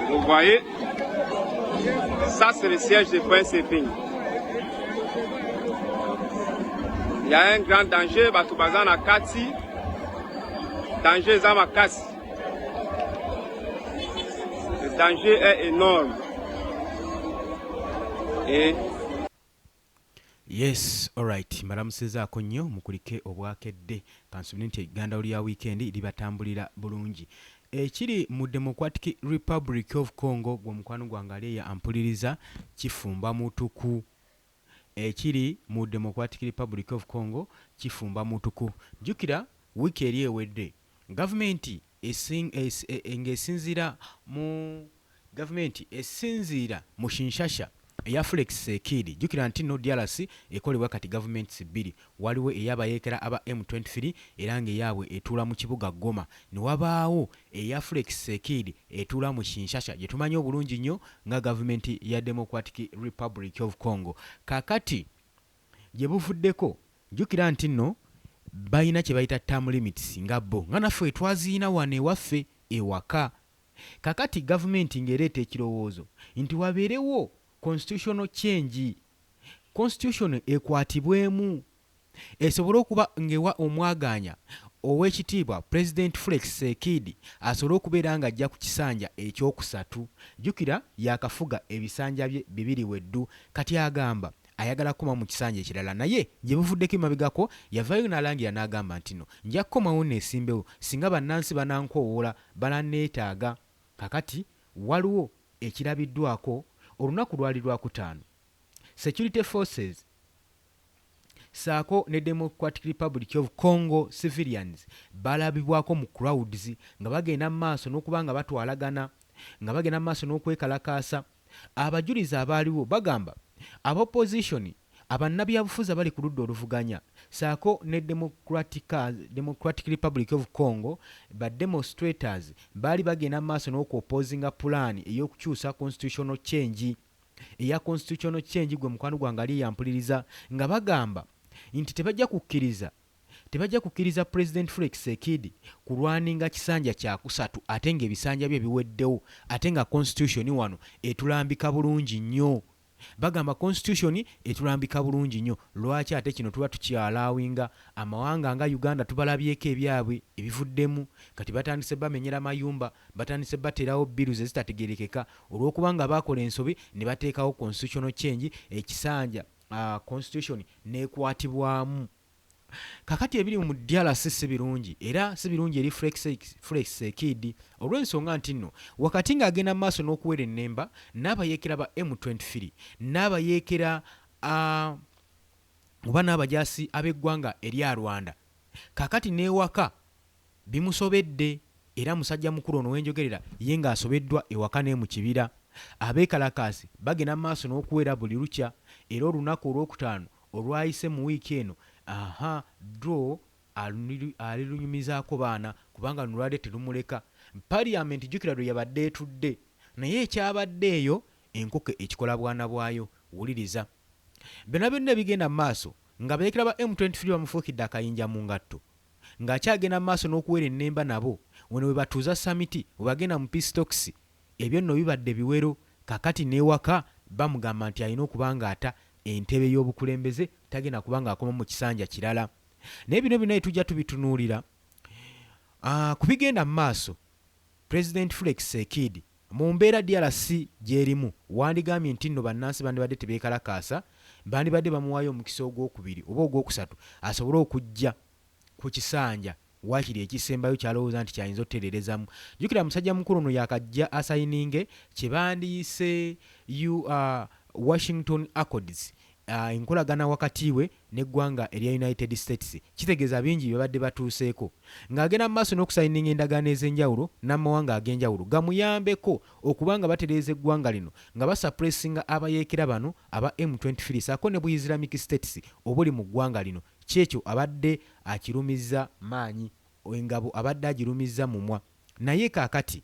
Vous voyez, ça c'est le siège de Prince Eping. Il y a un grand danger, Batubazana Kati, danger Zamakasi. Le danger est énorme. Et yes, alright. Maramusezaako nnyo mukulike obwakedde kansubiri nti egganda lya weekend libatambulira bulungi. Ekiri mu Democratic Republic of Congo gwe mukwano gwange aleeya ampuliriza kifumba mutuku. Ekiri mu Democratic Republic of Congo kifumba mutuku. Jukira wiki eri ewedde gavumenti esinzira mu Kinshasa eya Felix Sekidi. Jukira nti no DRC ekolebwa kati governments bbiri. Waliwo eyabayeekera aba M23 era ng'eyaabwe etuula mu kibuga Goma. Ne wabaawo eya Felix Sekidi etuula mu Kinshasa gye tumanyi obulungi nnyo nga gavumenti ya Democratic Republic of Congo. Kakati gye buvuddeko jukira nti nno bayina kye bayita term limits nga bo nga naffe twaziina wano ewaffe ewaka. Kakati gavumenti ng'ereeta ekirowoozo nti wabeerewo constitutional change. Constitution ekwatibwemu esobole okuba ng'ewa omwaganya ow'ekitiibwa President Felix Sekidi asobole okubeera ng'ajja ku kisanja ekyokusatu. Jukira yakafuga ebisanja bye bibiri weddu kati agamba ayagala kukoma mu kisanja ekirala naye gye buvuddeko emabegako yavaayo n'alangira n'agamba nti no nja kukomawo neesimbewo singa bannansi banankowoola bananneetaaga. Kakati waliwo ekirabiddwako olunaku lwali lwakutaano security forces saako ne Democratic Republic of Congo civilians balabibwako mu crowds nga bagenda mu maaso n'okuba nga batwalagana nga bagenda mu maaso n'okwekalakaasa. Abajulizi abaaliwo bagamba abopposition abannabyabufuzi abali ku ludda oluvuganya saako ne Democratic Republic of Congo demonstrators baali bagenda mu maaso n'okwopozinga pulaani ey'okukyusa constitutional change gwe mukwano gwange ali yampuliriza nga bagamba nti tebajja kukkiriza President Felix Sekidi kulwaninga kisanja kyakusatu ate ng'ebisanja bye biweddewo ate nga constitution wano etulambika bulungi nnyo. Bagamba constitution etulambika bulungi nnyo. Lwaki ate kino tuba tukyalawinga amawanga nga Uganda tubalabyeko ebyabwe ebivuddemu kati batandise bamenyera mayumba batandise baterawo biru zitategerekeka olw'okuba nga bakola ensobi ne bateekawo constitutional change ekisanja constitution nekwatibwamu. Kakati ebiri mu DRC si birungi era si birungi eri Felix Sekidi olw'ensonga nti nno wakati ng'agenda mu maaso n'okuwera ennemba n'abayeekera ba M23 n'abayeekera oba n'abajaasi ab'eggwanga erya Rwanda kakati n'ewaka bimusobedde era musajja mukulu ono wenjogerera ye ng'asobeddwa ewaka ne mu kibira. Abeekalakaasi bagenda mu maaso n'okuwera buli lukya era olunaku olwokutaano olwayise mu wiiki eno draw alilunyumizaako baana kubanga nulwadde terumuleka. Parliament jukira lwe yabadde etudde naye ekyabadde eyo enkoko ekikola bwana bwayo. Wuliriza byonna bigenda mu maaso nga beekera ba M23 bamufuukidde akayinja mu ngatto ng'akyagenda mu maaso n'okuwera ennemba nabo wano we batuuza samiti we bagenda mu peace talks. Ebyo nno bibadde biwero kakati n'ewaka bamugamba nti alina okuba ng'ata entebe y'obukulembeze tagenda kubanga akoma mu kisanja kirala. Naye bino byonna tujja tubitunuulira kubigenda mu maaso. President Felix Sekidi mu mbeera DRC gy'erimu wandigambye nti nno bannansi bandibadde tebeekalakaasa bandibadde bamuwaayo omukisa ogwokubiri oba ogwokusatu asobole okujja ku kisanja wakiri ekisembayo kyalowooza nti kyayinza otereerezamu. Jukira musajja mukulu ono yakajja asayininge kye bandiyise Washington Accords enkolagana wakati we n'eggwanga erya United States. Kitegeeza bingi babadde batuuseeko ng'agenda mu maaso n'okusayininga endagaano ez'enjawulo n'amawanga ag'enjawulo gamuyambeko okuba nga batereeza eggwanga lino nga basuppressinga abayeekera bano aba M23 saako ne bu Islamic States obuli mu ggwanga lino. Kyekyo abadde akirumizza maanyi engabo abadde agirumizza mumwa. Naye kaakati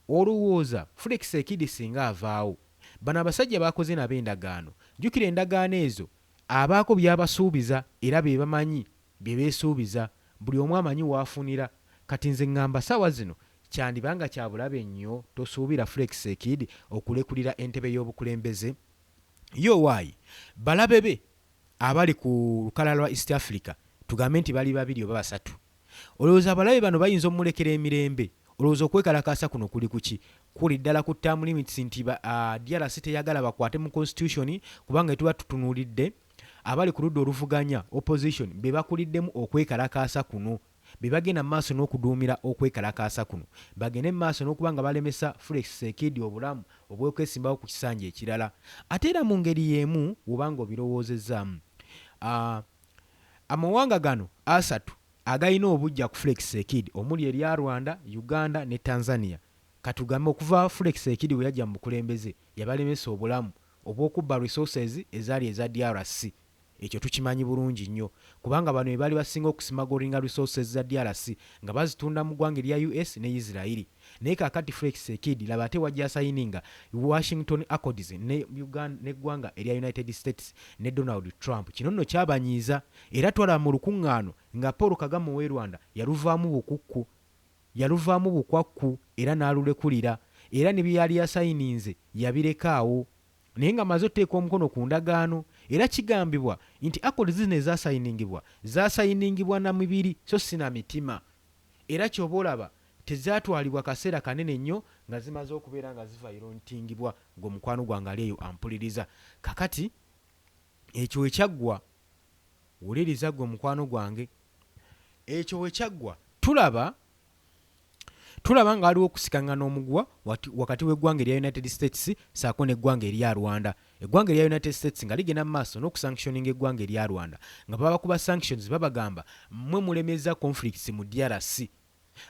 olowooza Felix Sekidi singa avaawo bano abasajja bakoze nabo endagaano. Jukira endagaano ezo abaako byabasuubiza era be bamanyi bye beesuubiza buli omu amanyi waafunira. Kati nze ŋŋamba ssaawa zino kyandibanga kya bulabe nnyo tosuubira Felix Sekidi okulekulira entebe y'obukulembeze yo waayi balabe be abali ku lukalala lwa East Africa tugambe nti bali babiri oba basatu olowooza abalabe bano bayinza omulekera emirembe olowooza okwekalakaasa kuno kuli kuki kuli ddala ku term limits nti DRC teyagala bakwate mu constitution kubanga tuba tutunuulidde abali ku ludda oluvuganya opposition be bakuliddemu okwekalakaasa kuno be bagenda maaso n'okuduumira okwekalakaasa kuno bagende maaso n'okubanga balemesa Felix Sekidi obulamu obw'okwesimbawo ku kisanja ekirala ate era mu ngeri y'emu wobanga obirowoozezaamu amawanga gano asatu agayina obujja ku Felix Sekidi omuli erya Rwanda, Uganda ne Tanzania katugambe okuva Felix Sekidi we yajja mu bukulembeze yabalemesa obulamu obw'okubba resources ezaali eza DRC ekyo tukimanyi bulungi nnyo kubanga bano baali basinga okusimagoringa resources za DRC nga bazitunda mu ggwanga erya US ne Israeli naye kaakati Felix Sekidi laba ate wajja sayininga Washington Accords ne Uganda ne ggwanga erya United States ne Donald Trump kino nno kyabanyiiza era twala mu lukuŋŋaano nga Paul Kagame w'e Rwanda yaluvaamu bukwakku era n'alulekulira era ne bye yali yasayininze yabirekaawo naye nga maze oteeka omukono ku ndagaano era kigambibwa nti accords zino zasayiningibwa na mibiri so si na mitima era ky'oba olaba tezaatwalibwa kaseera kanene nnyo nga zimaze okubeera nga zivairontingibwa ng'omukwano gwange ali eyo ampuliriza kakati ekyo wekyaggwa wuliriza gwe omukwano gwange ekyo wekyaggwa tulaba nga waliwo okusikangana omugwa wakati w'eggwanga erya United States saako n'eggwanga erya Rwanda eggwanga erya United States nga ligenda mu maaso n'okusanctioninga eggwanga erya Rwanda nga baba kuba sanctions babagamba mmwe mulemeza conflicts mu DRC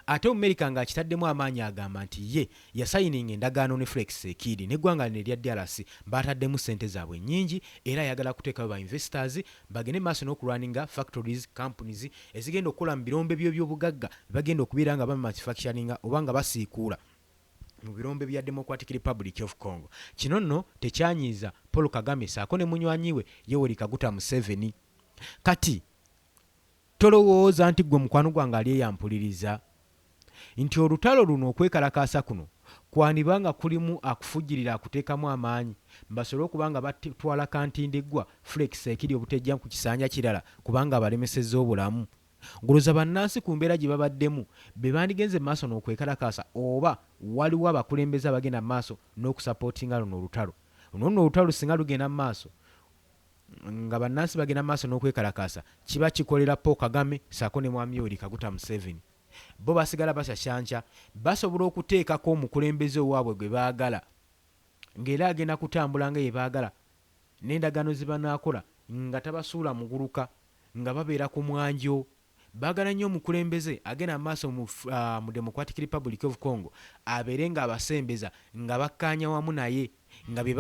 ate America nga akitaddemu amaanyi agamba nti ye yasayininga endagaano ne Felix Sekidi n'eggwanga lino erya DRC baataddemu ssente zaabwe nnyingi era ayagala kuteekayo ba investors bagende maaso n'okulwaninga factories companies ezigenda okukola mu birombe by'ebyobugagga bagenda okubeera nga bamanufacturinga oba nga basiikuula mu birombe bya Democratic Republic of Congo kino nno tekyanyiiza Paul Kagame saako ne munywanyi we Yoweri Kaguta Museveni kati tolowooza nti gwe mukwano gwange ali eyampuliriza nti olutalo luno okwekalakaasa kuno kwanibanga kulimu akufujjirira akuteekamu amaanyi basobole okubanga batwala kantindiggwa Felix Sekidi obutejja ku kisanja kirala kubanga abalemesezza obulamu nguluza bannansi ku mbeera gye babaddemu be bandigenze mu maaso n'okwekalakaasa oba waliwo abakulembeze abagenda mu maaso n'okusapootinga luno olutalo luno olutalo singa lugenda mu maaso nga bannansi bagenda mu maaso n'okwekalakaasa kiba kikolera Paul Kagame saako ne mwami Yoweri Kaguta Museveni bo basigala basasyanca basobola okuteekako omukulembeze owaabwe gwe baagala ng'era agenda kutambula nga ye baagala n'endagaano ze banaakola nga tabasuula muguluka nga babeera ku mwanjo baagala nnyo omukulembeze agenda mu maaso mu Democratic Republic of Congo abeere nga abasembeza nga bakkaanya wamu naye nga bye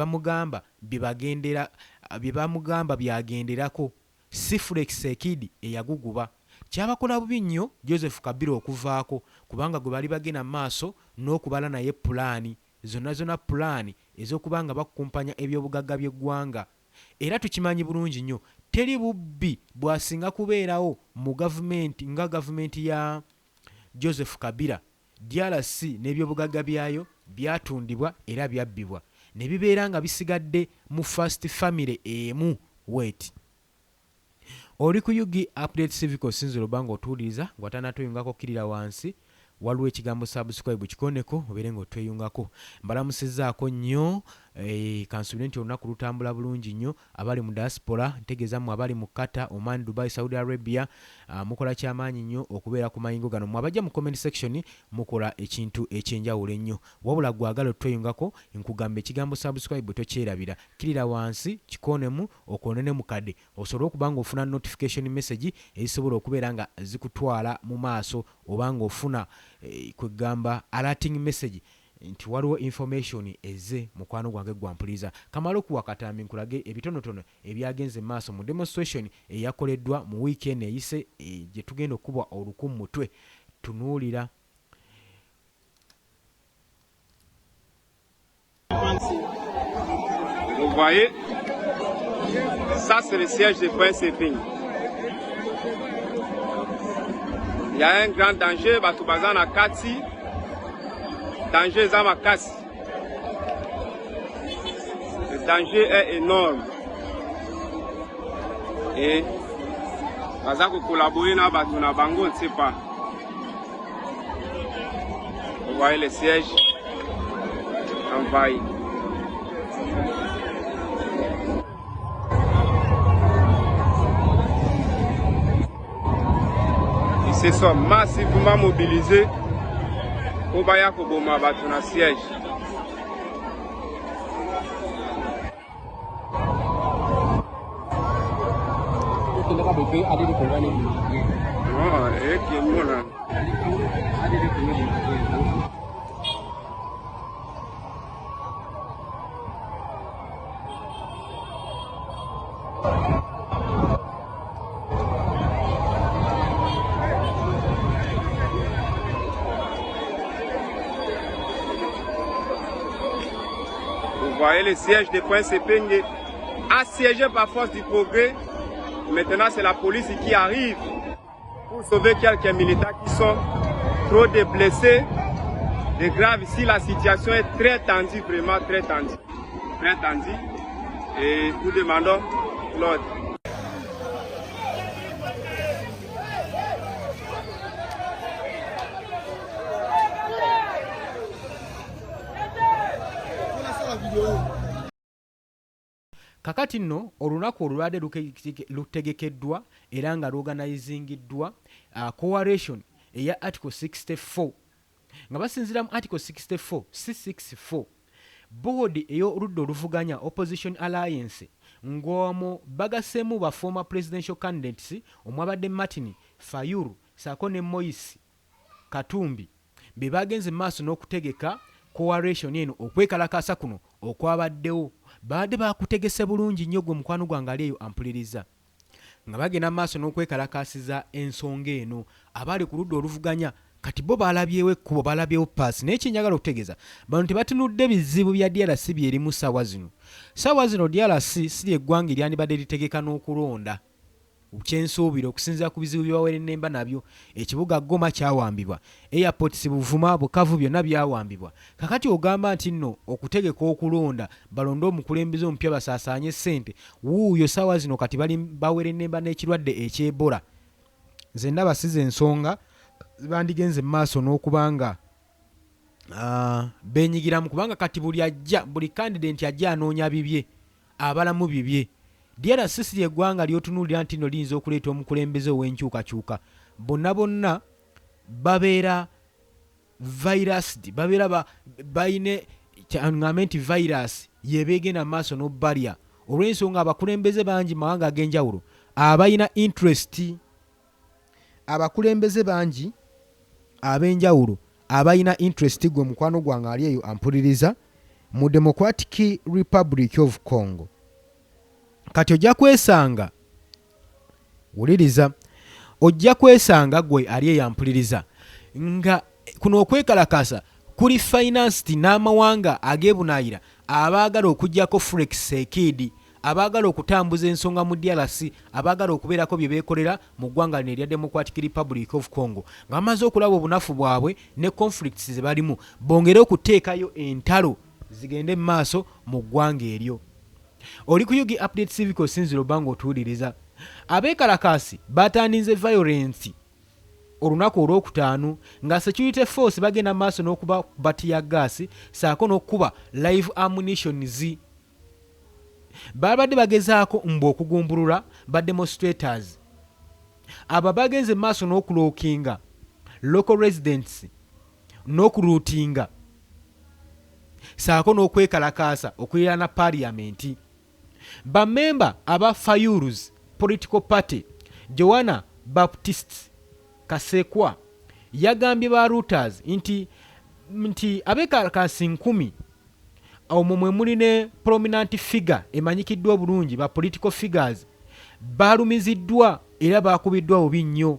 bamugamba byagenderako si Felix Sekidi eyaguguba kyabakola bubi nnyo Joseph Kabila okuvaako kubanga gwe bali bagenda mu maaso n'okubala naye pulaani zonna pulaani ez'okuba nga bakukumpanya ebyobugagga by'eggwanga era tukimanyi bulungi nnyo teri bubbi bwasinga kubeerawo mu gavumenti nga gavumenti ya Joseph Kabila DRC n'ebyobugagga byayo byatundibwa era byabbibwa ne bibeera nga bisigadde mu first family emu wet oli ku Yugi Update Civic osinzira obanga otuwuliriza ng'otanatweyungako kirira wansi waliwo ekigambo subscribe kikoneko obeere ng'otweyungako mbalamusizzaako nnyo kansubire nti olunaku lutambula bulungi nnyo abali mu diaspora ntegeeza mmwe abali mu Qatar, Oman, Dubai, Saudi Arabia mukola kyamaanyi nnyo okubeera ku mayingo gano mmwe abajja mu comment section mukola ekintu ekyenjawulo ennyo wabula gwagala otweyungako nkugamba ekigambo subscribe tokyerabira kirira wansi kikonemu okonene mu kadde osobola okuba nga ofuna notification message ezisobola okubeera nga zikutwala mu maaso oba nga ofuna kwegamba alerting message nti waliwo information eze mukwano gwange gwampuliriza kamala okuwa katambi nkulage ebitonotono ebyagenze maaso mu demonstration eyakoleddwa mu weekend eyise gye tugenda okubwa olukumu mutwe tunuulira Vous voyez, ça c'est le siège de Prince Eping. Il y a un grand danger, Batubazana Kati. danger za makasi. Le danger est énorme. Et baza ko collaborer na batu na bango, on ne sait pas. Vous voyez les sièges envahis. Ils se sont massivement mobilisés pour baya ko boma batu na siège. Vous voyez le siège de Point Sepengue assiégé par force du progrès. Maintenant, c'est la police qui arrive pour sauver quelques militaires qui sont trop de blessés, de graves. Ici, la situation est très tendue, vraiment très tendue. Très tendue. Et nous demandons l'ordre. Kakati nno olunaku olulwadde lutegekeddwa era nga luorganizingiddwa coalition eya article 64 nga basinzira mu article 64 C64 board ey'oludda oluvuganya opposition alliance ng'omwo bagaseemu ba former presidential candidates omwabadde Martin Fayulu saako ne Moise Katumbi be bagenze maaso n'okutegeka coalition eno okwekalakasa kuno okwabaddewo baadde bakutegese bulungi nnyo gwe mukwano gwange ali eyo ampuliriza nga bagenda maaso n'okwekalakasiza ensonga eno abaali ku ludda oluvuganya kati bo balabyewo ekkubo balabyewo paasi naye kyenyagala okutegeeza bano tebatunudde bizibu bya DRC byerimu ssaawa zino DRC si ly'eggwanga eryandibadde litegeka n'okulonda kyensuubira okusinziira ku bizibu by'Awera Ennemba nabyo ekibuga Goma kyawambibwa airport Buvuma Bukavu byonna byawambibwa kakati ogamba nti nno okutegeka okulonda balonde omukulembeze omupya basaasaanye ssente wuuyo ssaawa zino kati bali bawera Ennemba n'ekirwadde eky'Ebola nze ndaba si ze ensonga bandigenze mu maaso n'okubanga beenyigiramu kubanga kati buli candidate ajja anoonya bibye abalamu bibye DRC si ly'eggwanga ly'otunuulira nti nno liyinza okuleeta omukulembeze ow'enkyukakyuka bonna babeera virused babeera bayine ngambe nti virus yebeegenda maaso n'obbalya olw'ensonga abakulembeze bangi mawanga ag'enjawulo abayina interest abakulembeze bangi ab'enjawulo abayina interest gwe mukwano gwange ali eyo ampuliriza mu Democratic Republic of Congo kati ojja kwesanga wuliriza ojja kwesanga gwe ali eyo ampuliriza nga kuno okwekalakasa kuli financed n'amawanga ag'ebunaayira abaagala okuggyako Felix Tshisekedi abaagala okutambuza ensonga mu DRC abaagala okubeerako bye beekolera mu ggwanga lino erya Democratic Republic of Congo nga bamaze okulaba obunafu bwabwe ne conflicts ze balimu bongere okuteekayo entalo zigende mu maaso mu ggwanga eryo. Oli ku Yugi Update Civic osinzira obanga otuwuliriza abeekalakaasi batandinze violence olunaku olwokutaano nga security force bagenda maaso n'okuba batiya gaasi saako n'okuba live ammunitions babadde bagezaako mbu okugumbulula ba demonstrators abo bagenze maaso n'okulookinga local residents n'okuruutinga saako n'okwekalakaasa okuliraana parliament bamemba aba Fayulu's political party Joanna Baptiste Kasekwa yagambye ba Reuters nti abeekalakaasi 10 omwo mwe muli ne prominent figure emanyikiddwa bulungi ba political figures balumiziddwa era bakubiddwa bubi nnyo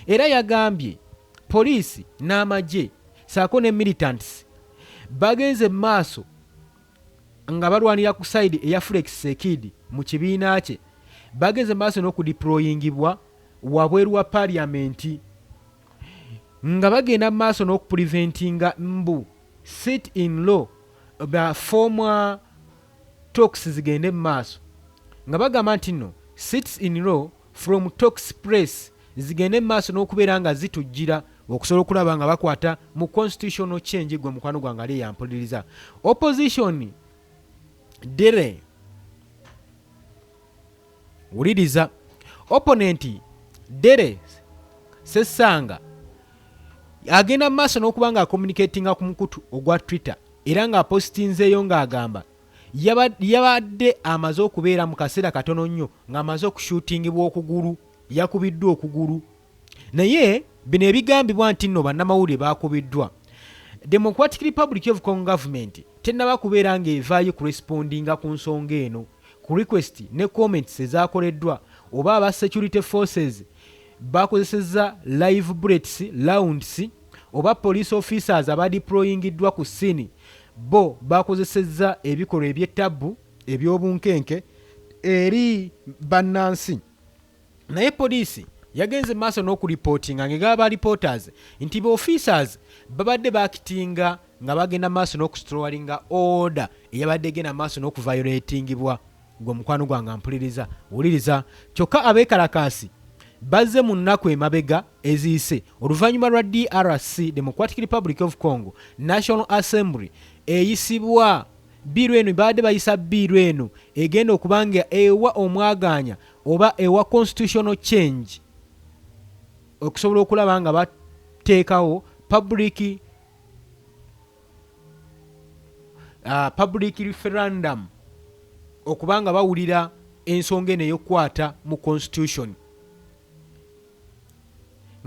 era yagambye poliisi n'amagye saako ne militants bagenze maaso nga balwanira ku side eya Felix Tshisekedi mu kibiina kye bagenze maaso n'okudeployingibwa wabweru wa parliament nga bagenda maaso n'okupreventinga mbu sit in law ba former talks zigende mu maaso nga bagamba nti nno sits in law from talks press zigende mu maaso n'okubeera nga zitujjira okusobola okulaba nga bakwata mu constitutional change gwe mukwano gwange ali yampuliriza opposition dere wuliriza opponent dere Sesanga agenda mu maaso n'okuba nga communicatinga ku mukutu ogwa Twitter era nga postinzeeyo ng'agamba yabadde amaze okubeera mu kaseera katono nnyo ng'amaze okushuutingibwa okugulu yakubiddwa okugulu naye bino ebigambibwa nti nno bannamawulire baakubiddwa Democratic Republic of Congo government tennaba kubeera ng'evaayo kurespondinga ku nsonga eno ku request ne comments ezaakoleddwa oba aba security forces bakozesezza live bullets rounds oba police officers abadeployingiddwa ku scene bo bakozesezza ebikolwa eby'ettabu eby'obunkenke eri bannansi naye poliisi yagenze maaso n'okuripootinga ng'egaba reporters nti ba officers babadde bakitinga nga bagenda maaso n'okustrollinga order eyabadde egenda maaso n'okuviolatingibwa gwe mukwano gwange mpuliriza wuliriza kyokka abeekalakaasi bazze mu nnaku emabega eziyise oluvannyuma lwa DRC Democratic Republic of Congo National Assembly eyisibwa biiru eno baadde bayisa biiru eno egenda okubanga ewa omwaganya oba ewa constitutional change okusobola okulaba nga bateekawo public referendum okubanga bawulira ensonga eno ey'okukwata mu constitution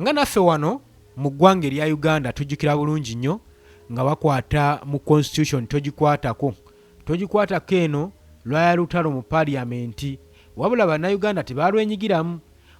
nga naffe wano mu ggwanga erya Uganda tujjukira bulungi nnyo nga bakwata mu constitution togikwatako eno lwaya lutalo mu parliament wabula bannayuganda tebalwenyigiramu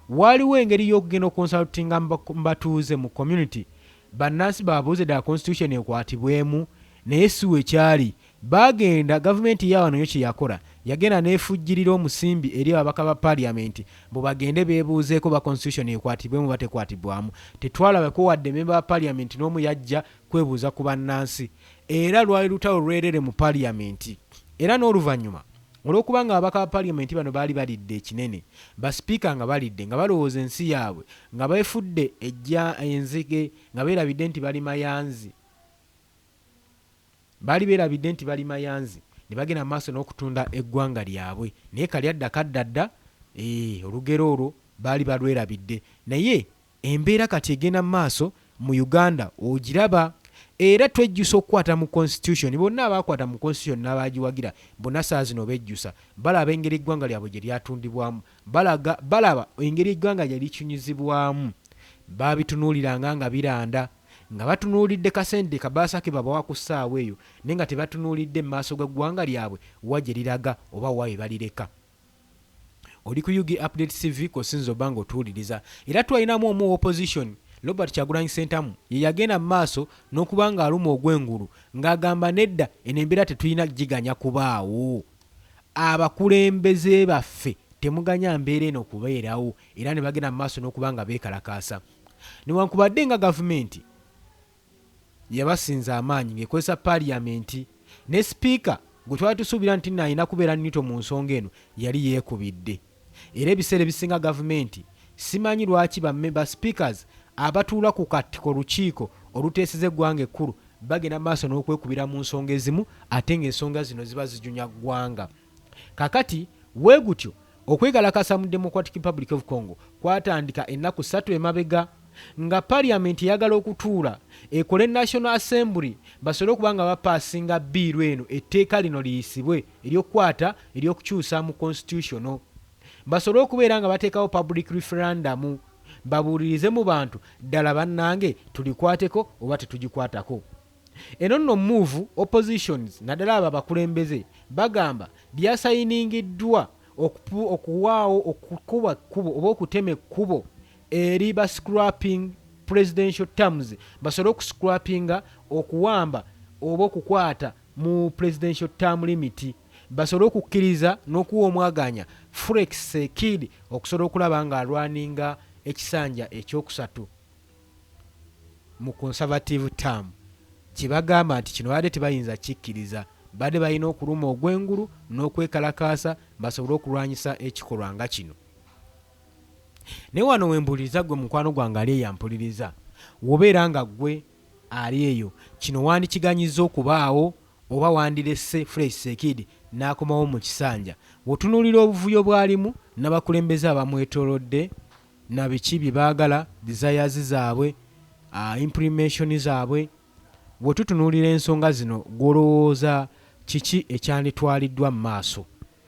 waliwo engeri y'okugenda okonsultinga mbatuuze mu community bannansi babuuze ddala constitution ekwatibwemu naye si wekyali bagenda gavumenti yawano yo kye yakola yagenda neefujjirira omusimbi eri ababaka ba parliament bo bagende beebuuzeeko ba constitution ekwatibwemu batekwatibwamu tetwalabako wadde memba wa parliament n'omu yajja kwebuuza ku bannansi era lwali lutalo lwerere mu parliament era n'oluvannyuma olw'okuba nga ababaka ba parliament bano baali balidde ekinene basipiika nga balidde nga balowooza ensi yaabwe nga beefudde ejja enzige nga beerabidde nti bali mayanzi ne bagenda maaso n'okutunda eggwanga lyabwe naye kali adda kaddadda olugero olwo baali balwerabidde naye embeera kati egenda mu maaso mu Uganda ogiraba era twejjusa okukwata mu constitution bonna abaakwata mu constitution n'abaagiwagira bonna saa zino bejjusa balaba engeri eggwanga lyabwe gye lyatundibwamu balaba engeri eggwanga gye likyunyizibwamu baabitunuuliranga nga biranda nga batunuulidde kasente kabaasake babawa ku ssaawa eyo naye nga tebatunuulidde mu maaso g'eggwanga lyabwe wa gye liraga oba wawe balireka oli ku UG Update TV kosinzo bango tuwuliriza era twalinamu omu opposition Robert Kyagulanyi Ssentamu ye yagenda mu maaso n'okuba nga aluma ogw'engulu ng'agamba nedda eno embeera tetulina giganya kubaawo abakulembeze baffe temuganya mbeera eno kubeerawo era ne bagenda mu maaso n'okuba nga beekalakaasa newankubadde nga gavumenti yabasinza amaanyi ng'ekozesa parliament ne sipiika gwe twali tusuubira nti nayina kubeera nnito mu nsonga eno yali yeekubidde era ebiseera ebisinga gavumenti simanyi lwaki bammemba speakers abatuula ku katiko lukiiko oluteeseza eggwanga ekkulu bagenda maaso n'okwekubira mu nsonga ezimu ate ng'ensonga zino ziba zijunya ggwanga kakati bwe gutyo okwekalakasa mu Democratic Republic of Congo kwatandika ennaku 3 emabega nga parliament yagala okutuula ekole National Assembly basobole okuba nga bapaasinga biiru eno etteeka lino liyisibwe ery'okukwata ery'okukyusa mu constitutional basobole okubeera nga bateekawo public referendum babuulirize mu bantu ddala bannange tulikwateko oba tetugikwatako eno nno move oppositions naddala abo abakulembeze bagamba byasayiningiddwa okuwaawo okukuba kkubo oba okutema ekkubo eri ba scrapping presidential terms basobole okuscrappinga okuwamba oba okukwata mu presidential term limit basobole okukkiriza n'okuwa omwaganya Felix Tshisekedi okusobola okulaba nga alwaninga ekisanja ekyokusatu mu conservative term kibagamba nti kino badde tebayinza kikkiriza badde balina okuluma ogw'engulu n'okwekalakaasa basobole okulwanyisa ekikolwa nga kino. Ne wano wembuliriza gwe mukwano gwange ali eyampuliriza wobeera nga gwe ali eyo kino wandikiganyiza okubaawo oba wandirese Fresh Sekidi n'akomawo mu kisanja wotunuulira obuvuyo bwalimu n'abakulembeze abamwetoolodde na biki bye baagala desires zaabwe imprimation zaabwe bwetutunuulira ensonga zino gwolowooza kiki ekyanditwaliddwa mu maaso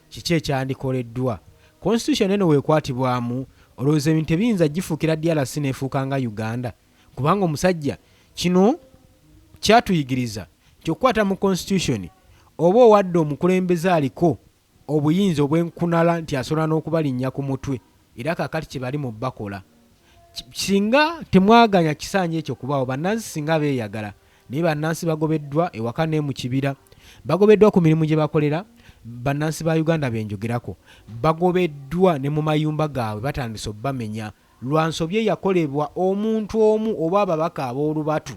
kiki ekyandikoleddwa constitution eno weekwatibwamu olowooza ebintu ebiyinza gifuukira DRC neefuuka nga Uganda kubanga omusajja kino kyatuyigiriza kyokkwata mu constitution oba owadde omukulembeze aliko obuyinza obwenkunala nti asobola n'okubalinnya ku mutwe era kakati kye bali mu bakola singa temwaganya kisanja ekyo kubaawo bannansi singa beeyagala naye bannansi bagobeddwa ewaka ne mu kibira bagobeddwa ku mirimu gye bakolera bannansi ba Uganda benjogerako bagobeddwa ne mu mayumba gaabwe batandise obbamenya lwansobye yakolebwa omuntu omu oba ababaka ab'olubatu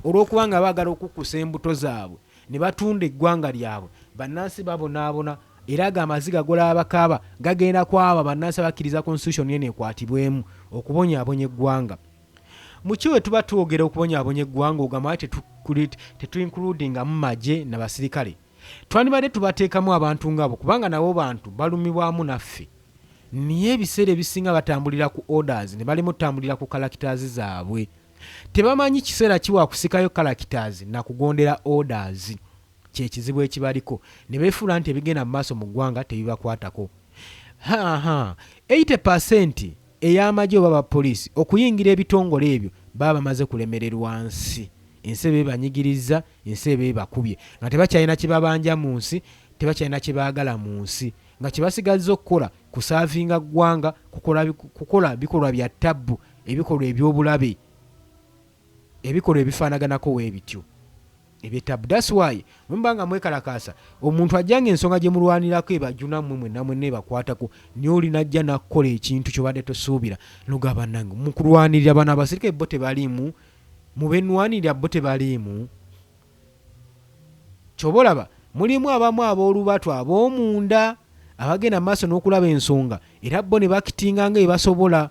olw'okubanga baagala okukusa embuto zaabwe ne batunda eggwanga lyabwe bannansi babonaabona era amaziga golabakaaba gagenda kwaba bannansi abakkiriza constitution yene ekwatibwemu okubonyaabonya eggwanga mukiwe tuba twogera okubonyaabonya eggwanga ogamba tetu-includinga mu magye n'abasirikale twandibadde tubateekamu abantu ngabo kubanga nabo bantu balumibwamu naffe niye ebiseera ebisinga batambulira ku orders ne balimo tutambulira ku characters zaabwe tebamanyi kiseera kiwa kusikayo characters na kugondera orders kyekizibu ekibaliko ne beefuula nti ebigenda mu maaso mu ggwanga tebibakwatako 80% ey'amagye oba bapoliisi okuyingira ebitongole ebyo baba bamaze kulemererwa nsi ensi ebebanyigiriza ensi ebebakubye nga tebakyalina kye babanja mu nsi tebakyalina kye baagala mu nsi nga kye basigaza okukola kusaavinga ggwanga kukola bikolwa bya ttabbu ebikolwa eby'obulabe ebikolwa ebifaanaganako weebityo ebyetabbu. That's why mwembanga mwekalakaasa omuntu ajjanga ensonga gye mulwanirako ebajuna mwenna mwenna ebakwatako niyo olinajja nakukola ekintu kyobadde tosuubira nogaba nange mukulwanirira bano abasirikale bo tebaliimu mubenwanirira bo tebaliimu kyobolaba mulimu abamu ab'olubatu ab'omunda abagenda maaso n'okulaba ensonga era bo ne bakitinga nga ebasobola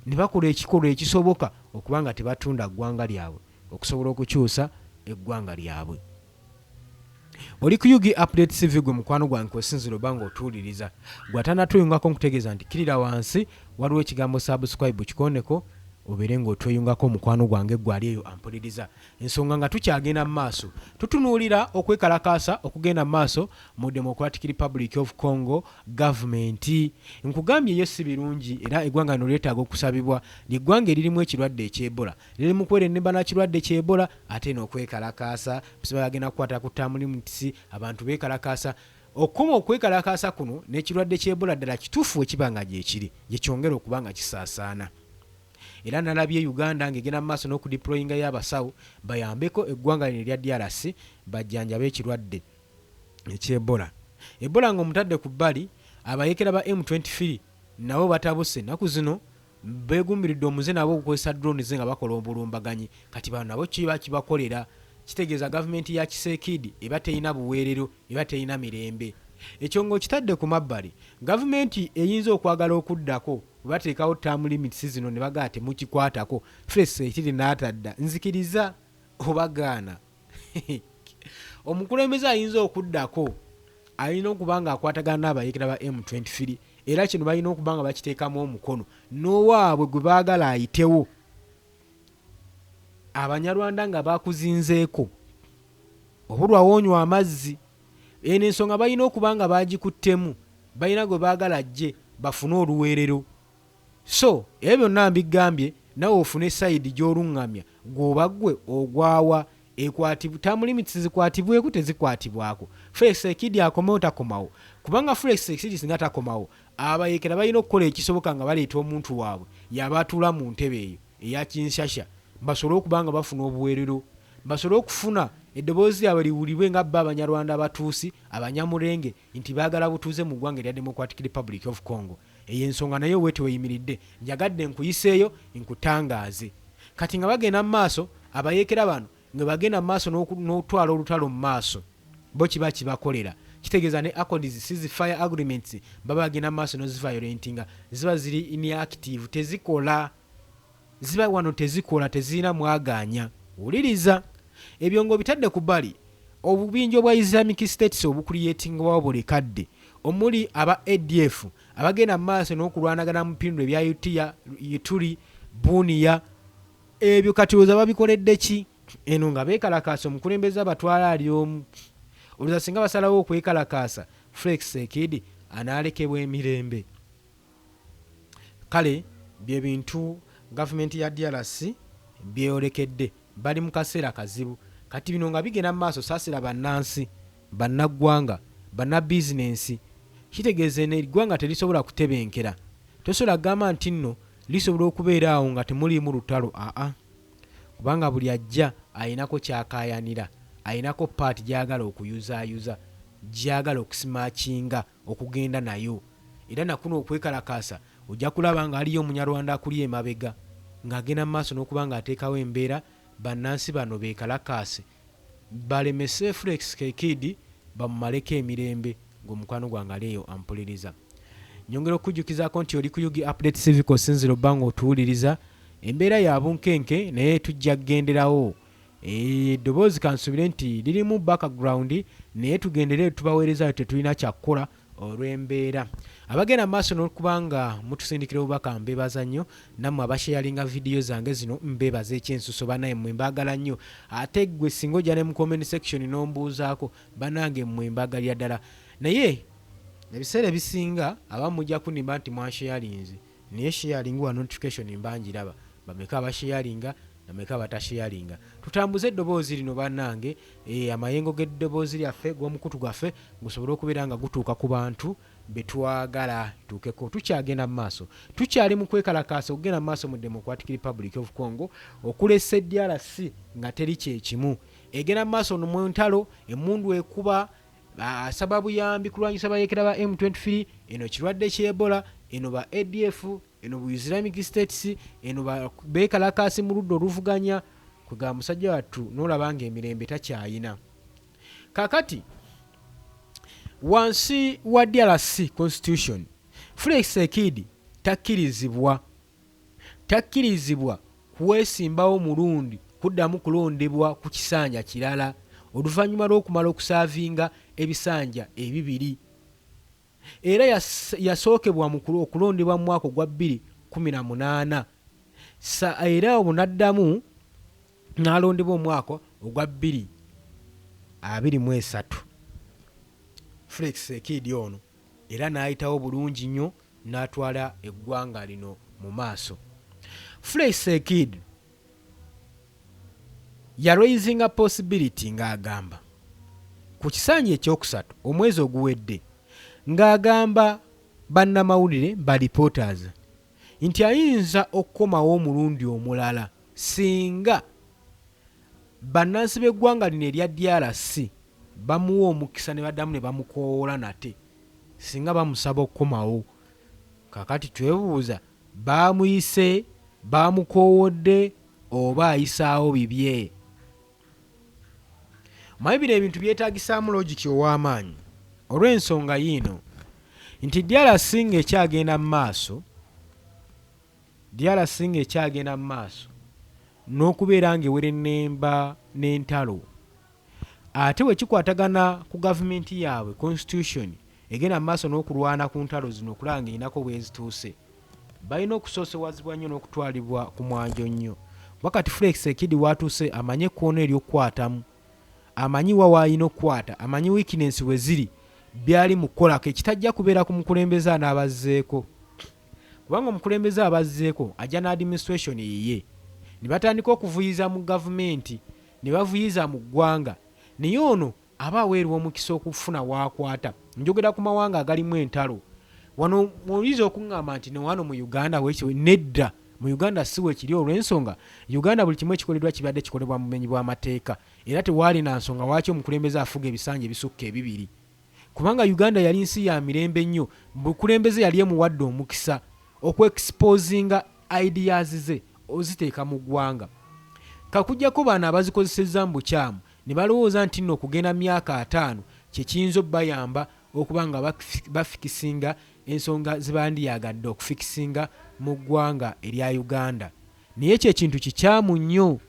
ne bakola ekikolwa ekisoboka okubanga tebatunda ggwanga lyabwe okusobola okukyusa eggwanga lyabwe. Oli ku Yugi Update TV gwe mukwano gwange kwesinzira obanga otuuliriza gwatanatweyungako nkutegeeza nti kirira wansi waliwo ekigambo subscribe kikoneko obeere ng'otweyungako mukwano gwange gwali eyo ampuliriza ensonga nga tukyagenda mu maaso tutunuulira okwekalakaasa okugenda mu maaso mu Democratic Republic of Congo government nkugambye yo si birungi era eggwanga lino lyetaaga okusabibwa ly'eggwanga eririmu ekirwadde eky'Ebola liri mu kwerenneba n'ekirwadde ky'Ebola ate n'okwekalakaasa bagenda kukwata ku tamulimutisi abantu beekalakaasa okukoma okwekalakaasa kuno n'ekirwadde ky'Ebola ddala kituufu ekibanga gyekiri gyekyongera okuba nga kisaasaana. Era nalabye Uganda ng'egenda mu maaso n'okudeployinga y'abasawo bayambeko eggwanga lino erya DRC bajjanjabe ekirwadde eky'Ebola. Ebola ng'omutadde ku bbali abayekera ba M23 nabo batabuse ennaku zino beegumiridde omuze nabo okukozesa drones nga bakola obulumbaganyi kati bano nabo kiba kibakolera kitegeeza gavumenti ya Kisekedi eba teyina buweerero eba teyina mirembe. Ekyo ng'okitadde ku mabbali gavumenti eyinza okwagala okuddako bateekawo term limits zino ne bagaa temukikwatako Fresh Sekidi n'atadda nzikiriza obagaana omukulembeze ayinza okuddako alina okuba nga akwatagana n'abayekera ba M23 era kino balina okuba nga bakiteekamu omukono n'owaabwe gwe baagala ayitewo Abanyarwanda nga bakuzinzeeko obulwawo onywa amazzi eno ensonga balina okuba nga bagikuttemu balina gwe baagala ajje bafune oluweerero. So ebyo byonna mbigambye nawe ofune sayidi gy'oluŋŋamya gwoba gwe ogwawa ekwatibwa term limits zikwatibweko tezikwatibwako Fresh Sekidi akomewo takomawo kubanga Fresh Sekidi singa takomawo abayekera balina okukola ekisoboka nga baleeta omuntu waabwe yaba atuula mu ntebe eyo eya Kinshasha basobole okuba nga bafuna obuweerero basobole okufuna eddoboozi lyabwe liwulibwe nga bba Abanyarwanda abatuusi Abanyamulenge nti baagala butuuze mu ggwanga erya Democratic Republic of Congo. Eyo ensonga nayo weete weyimiridde njagadde nkuyiseeyo nkutangaaze kati nga bagenda mu maaso abayekera bano nga bagenda mu maaso n'otwala olutalo mu maaso bo kiba kibakolera kitegeeza ne accords ceasefire agreements baba bagenda mu maaso n'oziviolentinga ziba ziri inactive tezikola ziba wano tezikola tezirina mwaganya wuliriza ebyo ngo bitadde ku bbali obubinja obwa Islamic States obucreatingwawo buli kadde omuli aba ADF abagenda mu maaso n'okulwanagana mu mpindu ebya Ituri Bunia ebyo katiroza babikoledde ki eno nga beekalakaasa omukulembeze abatwala ali omu oluza singa basalawo okwekalakaasa Felix Tshisekedi anaalekebwa emirembe kale bye bintu gavumenti ya DRC byeyolekedde bali mu kaseera kazibu kati bino nga bigenda mu maaso saasira bannansi bannaggwanga bannabizinensi kitegeeze n'eggwanga terisobola kutebenkera tosobola kugamba nti nno lisobola okubeera awo nga temuliimu lutalo kubanga buli ajja ayinako kyakaayanira ayinako paati gyagala okuyuzaayuza gyagala okusimakinga okugenda nayo era nakuno okwekalakaasa ojja kulaba nga aliyo omunyarwanda akuli emabega ng'agenda mu maaso n'okuba nga ateekawo embeera bannansi bano beekalakaase balemese Felix Tshisekedi bamumaleko emirembe ng'omukwano gwange aleeyo ampuliriza nyongera okujjukizaako nti oli ku Yugi Update Civic osinzira obbanga otuwuliriza embeera ya bunkenke naye tujja kugenderawo eddoboozi kansubire nti lirimu background naye tugendere tubaweereza tetulina kyakkola olw'embeera abagenda maaso n'okubanga mutusindikira obubaka mbeebaza nnyo nammwe abasharinga vidiyo zange zino mbeebaza ekyensuso banaye mmwe mbaagala nnyo ate ggwe singa ojja ne mu comment section n'ombuuzaako banange mmwe mbaagalira ddala naye ebiseera ebisinga abamu mujja kunimba nti mwasharinze naye sharing wa notification mbangiraba bameka abasharinga nameka batasharinga tutambuze eddoboozi lino bannange amayengo g'eddoboozi lyaffe gw'omukutu gwaffe gusobole okubeera nga gutuuka ku bantu betwagala tuukeko tukyagenda mu maaso tukyali mu kwekalakaasa okugenda mu maaso mu Democratic Republic of Congo okulesa DRC nga teri kyekimu egenda mu maaso mu ntalo emmundu ekuba sababu yambi kulwanyisa bayeekera ba M23 eno kirwadde ky'Ebola eno ba ADF eno bu Islamic States eno beekalakaasi mu ludda oluvuganya kwega musajja wattu n'olabanga emirembe takyayina kakati wansi wa DRC constitution Felix Tshisekedi takkirizibwa kuweesimbawo mulundi kuddamu kulondebwa ku kisanja kirala oluvannyuma lw'okumala okusaavinga ebisanja ebibiri era yasookebwa mu okulondebwa mu mwaka gwa 2018 era obunaddamu n'alondebwa omwaka ogwa 2023 Felix Tshisekedi ono era n'ayitawo bulungi nnyo n'atwala eggwanga lino mu maaso Felix Tshisekedi yaraisinga possibility ng'agamba ku kisanja ekyokusatu omwezi oguwedde ng'agamba bannamawulire ba reporters nti ayinza okukomawo omulundi omulala singa bannansi b'eggwanga lino erya DRC bamuwa omukisa ne baddamu ne bamukoowoola nate singa bamusaba okukomawo kakati twebuuza baamuyise baamukoowodde oba ayisaawo bibye mayibira ebintu byetaagisaamu logiki ow'amaanyi olw'ensonga yiino nti DRC ng'ekyagenda mu maaso n'okubeera ng'ewera ennemba n'entalo ate bwe kikwatagana ku gavumenti yaabwe constitution egenda mu maaso n'okulwana ku ntalo zino okulaba ng'erinako bwezituuse balina okusoosewazibwa nnyo n'okutwalibwa ku mwanjo nnyo wakati Felix Tshisekedi watuuse amanye ekkoona ery'okukwatamu amanyi wawaayina okukwata amanyi weakness we ziri byali mu kukolako ekitajja kubeera ku mukulembeze anaabazzeeko kubanga omukulembeze abazzeeko ajja na administration yiye ne batandika okuvuyiza mu gavumenti ne bavuyiza mu ggwanga naye ono aba aweerwa omukisa okufuna waakwata njogera ku mawanga agalimu entalo wano muyiza okuŋŋamba nti newano mu Uganda wekiwe nedda mu Uganda si wekiri olw'ensonga Uganda buli kimu ekikoleddwa kibadde kikolebwa mu bumenyi bw'amateeka era tewaali na nsonga lwaki omukulembeze afuga ebisanja ebisukka ebibiri kubanga Uganda yali nsi ya mirembe nnyo mukulembeze yali emuwadde omukisa okweexposinga ideas ze oziteeka mu ggwanga kakujjako bano abazikozesezza mu bukyamu ne balowooza nti nno okugenda myaka 5 kye kiyinza obbayamba okuba nga bafikisinga ensonga zibandiyagadde okufikisinga mu ggwanga erya Uganda. Naye ekyo ekintu kikyamu nnyo.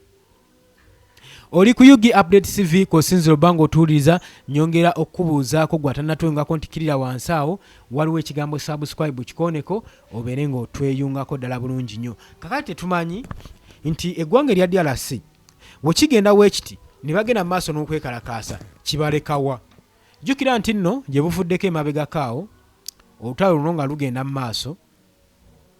Oli ku Yugi Update TV kosinziro bango otuwuliriza, nyongera okubuuzaako gwatanatwengako ntikirira wansi awo waliwo ekigambo subscribe kikoneko obeere ng'otweyungako ddala bulungi nnyo. Kakati tetumanyi nti eggwanga erya DRC bwekigenda weekiti ne bagenda mu maaso n'okwekalakaasa kibalekawa. Jjukira nti nno gye buvuddeko emabegakaawo olutalo luno nga lugenda mu maaso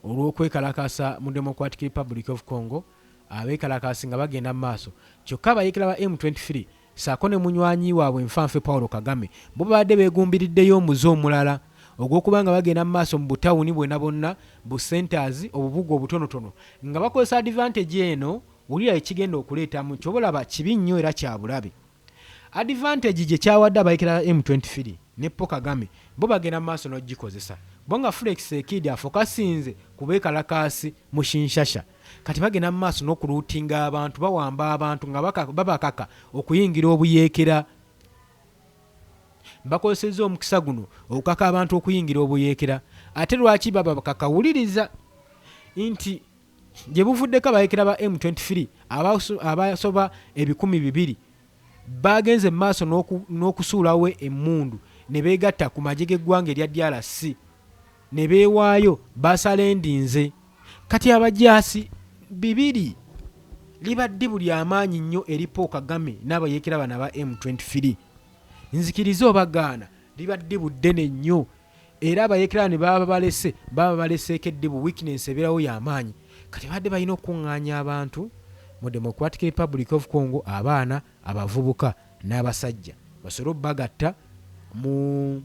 olw'okwekalakaasa mu Democratic Republic of Congo, abeekalakaasi nga bagenda mu maaso. Kyokka abayeekera ba M23 saako ne munywanyi waabwe Nfanfe Paulo Kagame bo babadde beegumbiriddeyo omuze omulala ogw'okuba nga bagenda mu maaso mu butawuni bwonna bonna bu centers obubuga obutonotono nga bakozesa advantage eno wulira ekigenda okuleetamu kyobalaba kibi nnyo era kya bulabe. Advantage gye kyawadde abayeekera ba M23 ne Paul Kagame bo bagenda mu maaso n'ogikozesa. Bo nga Felix Sekidi afokasinze ku beekalakaasi mu Kinshasa kati bagenda mu maaso n'okuluutinga abantu, bawamba abantu nga babakaka okuyingira obuyeekera. Bakozesezza omukisa guno okukaka abantu okuyingira obuyeekera. Ate lwaki baba bakakawuliriza nti gye buvuddeko abayeekera ba M23 abasoba 200,000 bagenze mu maaso n'okusuulawo emmundu ne beegatta ku magye g'eggwanga erya DRC ne beewaayo basala endinze. Kati abajaasi 2 libadde buli amaanyi nnyo eri Paul Kagame n'abayeekera bano aba M23. Nzikiriza obagaana libadde buddene nnyo era abayeekera ne baba baleseeko eddibu weakness ebeerawo y'amaanyi. Kati badde balina okuŋŋaanya abantu mu Democratic Republic of Congo, abaana, abavubuka n'abasajja basobole obbagatta mu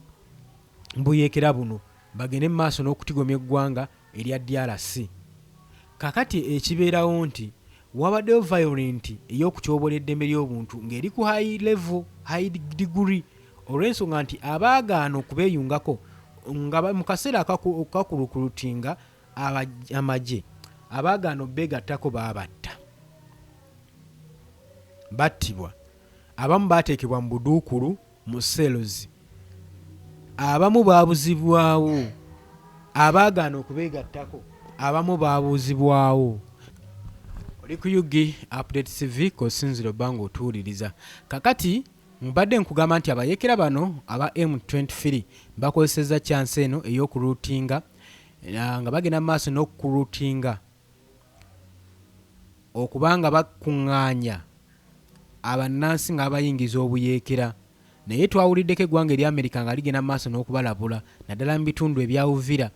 buyeekera buno bagende mu maaso n'okutigomya eggwanga erya DRC. Kakati ekibeerawo nti wabaddeyo violent ey'okutyobola eddembe ly'obuntu ng'eri ku high level, high degree, olw'ensonga nti abaagaana okubeeyungako nga mu kaseera akakulukulutinga amagye abaagaana obbeegattako baabatta, battibwa, abamu baateekebwa mu buduukulu mu cells, abamu baabuzibwawo, abaagaana okubeegattako abamu baabuuzibwawo. Oli ku Yugi Update TV kosinziro bango otuwuliriza. Kakati mbadde nkugamba nti abayeekera bano aba M23 bakozesezza chance eno ey'okuluutinga nga bagenda mu maaso n'okuluutinga okubanga bakuŋŋaanya abannansi nga abayingiza obuyeekera. Naye twawuliddeko eggwanga erya Amerika nga ligenda mu maaso n'okubalabula naddala mu bitundu ebya Uvira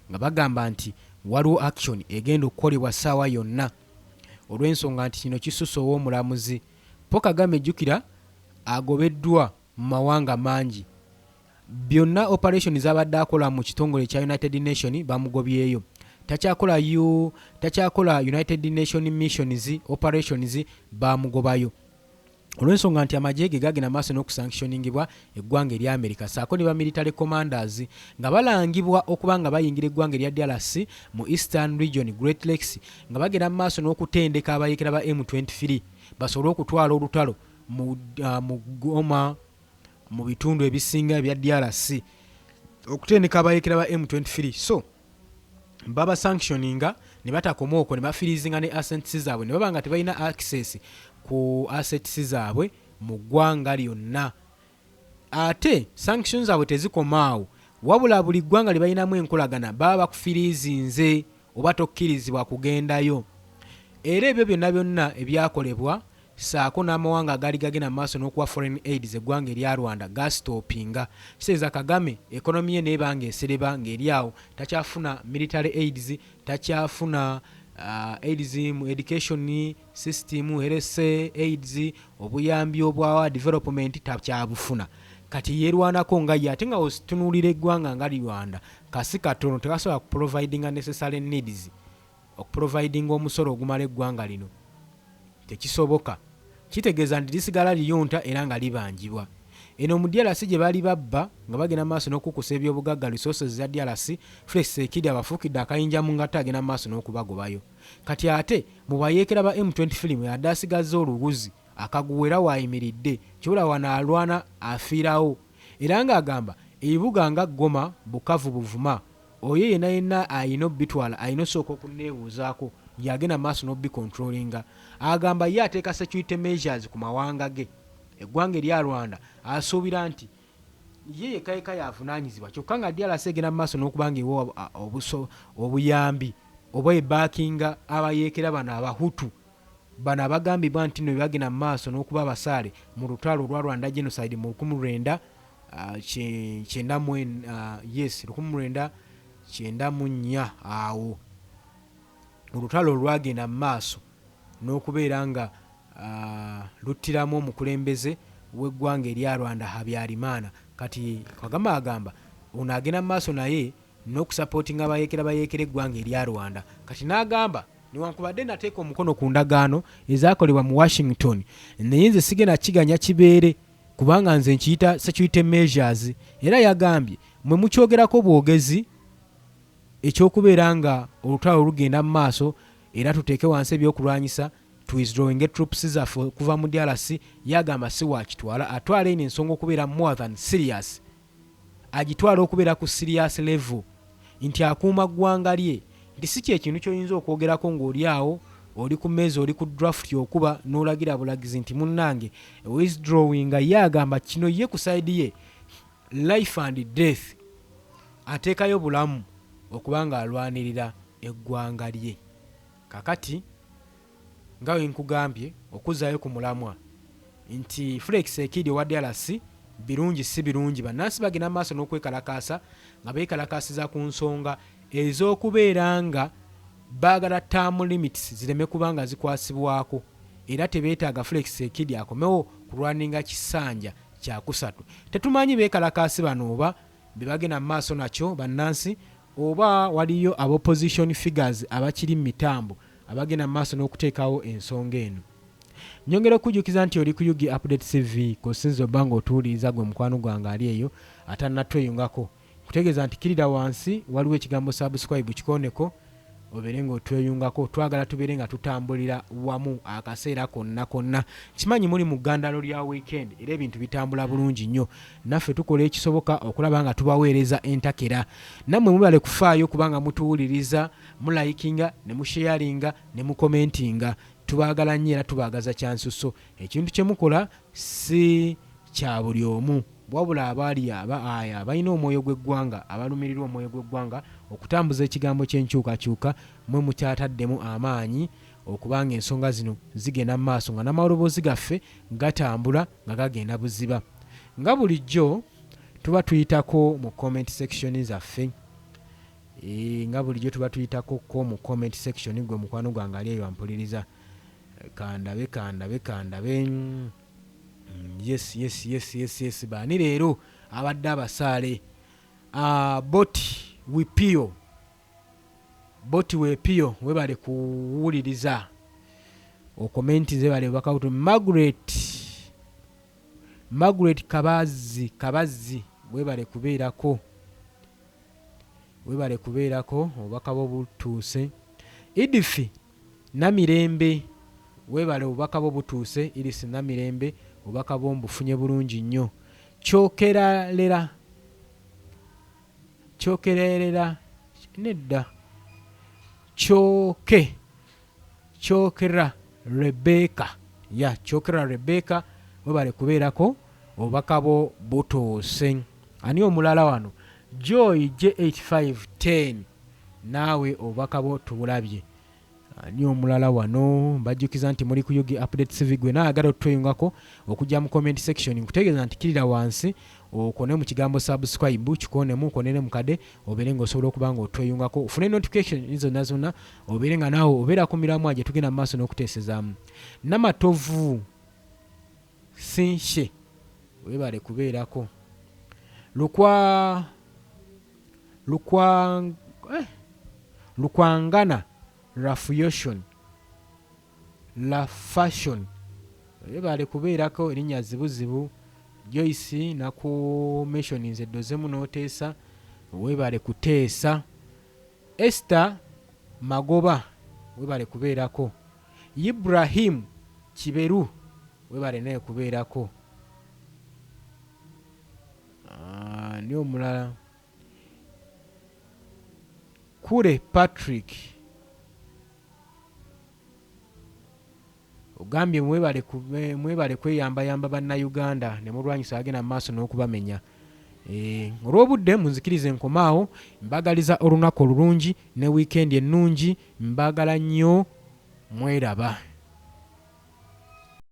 nga bagamba nti waliwo action egenda okukolebwa ssaawa yonna olw'ensonga nti kino kisusse ow'omulamuzi Paul Kagame. Jjukira agobeddwa mu mawanga mangi, byonna operation z'abadde akola mu kitongole kya United Nations bamugobyeyo. Takyakola United Nations missions operations bamugobayo olw'ensonga nti amagye ge gagenda maaso n'okusanctioningibwa eggwanga erya Amerika saako ne ba military commanders nga balangibwa okuba nga bayingira eggwanga erya DRC mu Eastern Region Great Lakes nga bagenda mu maaso n'okutendeka abayeekera ba M23 basobole okutwala olutalo mu Goma mu bitundu ebisinga ebya DRC, okutendeka abayeekera ba M23. So baba sanctioninga ne batakoma okwo ne bafirizinga ne assets zaabwe ne baba nga tebalina access ku assets zaabwe mu ggwanga lyonna. Ate sanctions zaabwe tezikomaawo, wabula buli ggwanga lye balinamu enkolagana baba bakufirizinze oba tokkirizibwa kugendayo. Era ebyo byonna byonna ebyakolebwa saako n'amawanga agaali gagenda mu maaso n'okuwa foreign aids eggwanga erya Rwanda gasitopinga. Kitegeeza Kagame ekonomi ye n'ebanga esereba ng'eri awo, takyafuna military aids, takyafuna aids mu education system, health aids, obuyambi obwa development takyabufuna. Kati yeerwanako nga ye ate nga ositunuulira eggwanga nga Rwanda kasi katono tekasobola kuprovidinga necessary needs, okuprovidinga omusolo ogumala eggwanga lino tekisoboka. Kitegeeza nti lisigala liyonta era nga libanjibwa. eno mu DRC gye bali babba nga bagenda maaso n'okukusa ebyobugagga resources za DRC. Felix Tshisekedi abafuukidde akayinja mu ngata agenda maaso n'okubagobayo. Kati ate mu bayeekera ba M23 mwe yadde asigazza oluwuzi akaguwera waayimiridde kyola wanaalwana afiirawo era ng'agamba ebibuga nga Goma, Bukavu, Buvuma oyo yenna ayina obbitwala ayina osooka okunneebuuzaako yagenda maaso n'obbicontrollinga. Agamba ye ateeka security measures ku mawanga ge. Eggwanga erya Rwanda asuubira nti ye yekayeka yavunaanyizibwa kyokka nga DRC egenda maaso n'okubanga ewa obuyambi oba ebaakinga abayeekera bano Abahutu bano abagambibwa nti no bagenda maaso n'okuba abasaale mu lutalo olwa Rwanda genocide mu 1994 awo olutalo olwagenda maaso n'okubeera nga luttiramu omukulembeze w'eggwanga erya Rwanda Habyarimana. Kati Kagame agamba ono agenda maaso naye n'okusapootinga abayeekera eggwanga erya Rwanda. Kati n'agamba newankubadde nateeka omukono ku ndagaano ezaakolebwa mu Washington naye nze sigenda kiganya kibeere kubanga nze nkiyita security measures. Era yagambye mwe mukyogerako bwogezi ekyokubeera nga olutalo lugenda mu maaso era tuteeke wansi ebyokulwanyisa withdrawing troops zaffe kuva mu DRC. Yagamba si wakitwala atwala eno ensonga okubeera more than serious, agitwala okubeera ku serious level nti akuuma ggwanga lye nti si kyekintu kyoyinza okwogerako ng'oli awo oli ku mmeeza oli ku draft okuba n'olagira bulagizi nti munnange withdrawing. Yagamba kino ye ku side ye life and death ateekayo bulamu okuba nga alwanirira eggwanga lye. Kakati nga we nkugambye okuzaayo ku mulamwa nti Felix Tshisekedi wa DRC birungi si birungi bannansi bagenda maaso n'okwekalakaasa nga beekalakaasiza ku nsonga ez'okubeera nga baagala term limits zireme kubanga zikwasibwako era tebeetaaga Felix Tshisekedi akomewo kulwaninga kisanja kyakusatu. Tetumanyi beekalakaasi bano oba be bagenda maaso nakyo bannansi oba waliyo opposition figures abakiri mu mitambo abagenda maaso n'okuteekawo ensonga eno. Nyongera okujjukiza nti oli ku Yugi Update TV kosinzo bango otuwuliriza gwe mukwano gwange ali eyo atannatweyungako. Kutegeeza nti kirira wansi waliwo ekigambo subscribe kikoneko obeere ng'otweyungako. Twagala tubeere nga tutambulira wamu akaseera konna. Kimanyi muli mu ggandalo lya weekend era ebintu bitambula bulungi nnyo. Naffe tukola ekisoboka okulaba nga tubaweereza entakera. Nammwe mubale kufaayo kubanga mutuwuliriza, mulayikinga, ne musharinga, ne mukomentinga. Tubaagala nnyo era tubaagaza kyansusso. Ekintu kye mukola si kya buli omu wabula abaali abalina omwoyo gw'eggwanga abalumirirwa omwoyo gw'eggwanga okutambuza ekigambo ky'enkyukakyuka mwe mukyataddemu amaanyi okubanga ensonga zino zigenda mu maaso nga n'amaloboozi gaffe gatambula nga gagenda buziba. Nga bulijjo tuba tuyitako mu comment section zaffe. Nga bulijjo tuba tuyitako ko mu comment section gwe mukwano gwange ali eyo ampuliriza. Kandabe. Yes. Bani leero abadde abasaale. Boti Wepio webale kuwuliriza okomenti zebale bakawutu. Margaret Kabazi webale kubeerako obubaka bwo butuuse. Idifi Namirembe webale obubaka bwo butuuse. Irisi Namirembe obubaka bwo mbufunye bulungi nnyo. Kyokerera nedda Kyokera Rebecca webale kubeerako obubaka bwo butuuse. Ani omulala wano? Joy J8510 naawe obubaka bwo tubulabye. Ani omulala wano? Mbajjukiza nti muli ku Yugi Update TV gwe naagala otweyungako okujja mu comment section nkutegeeza nti kirira wansi okone mu kigambo subscribe kikonemu konene mukade obeere ng'osobola okuba nga otweyungako ofune notification zonna obeere nga naawe obeera ku miramwa gye tugenda mu maaso n'okuteesezaamu. Namatovu Sinshe webale kubeerako. Lukwangana La Fashion webale kubeerako erinnya zibuzibu Joyce naku mentioning eddozemu n'oteesa weebale kuteesa. Esther Magoba weebale kubeerako. Ibrahim Kiberu weebale naye kubeerako. Ni omulala Kure Patrick ogambye mwebale kweyambayamba bannayuganda ne mulwanyisa agenda mu maaso n'okubamenya. Olw'obudde munzikirize enkomaawo, mbagaliza olunaku olulungi ne wiikendi ennungi, mbagala nnyo, mweraba.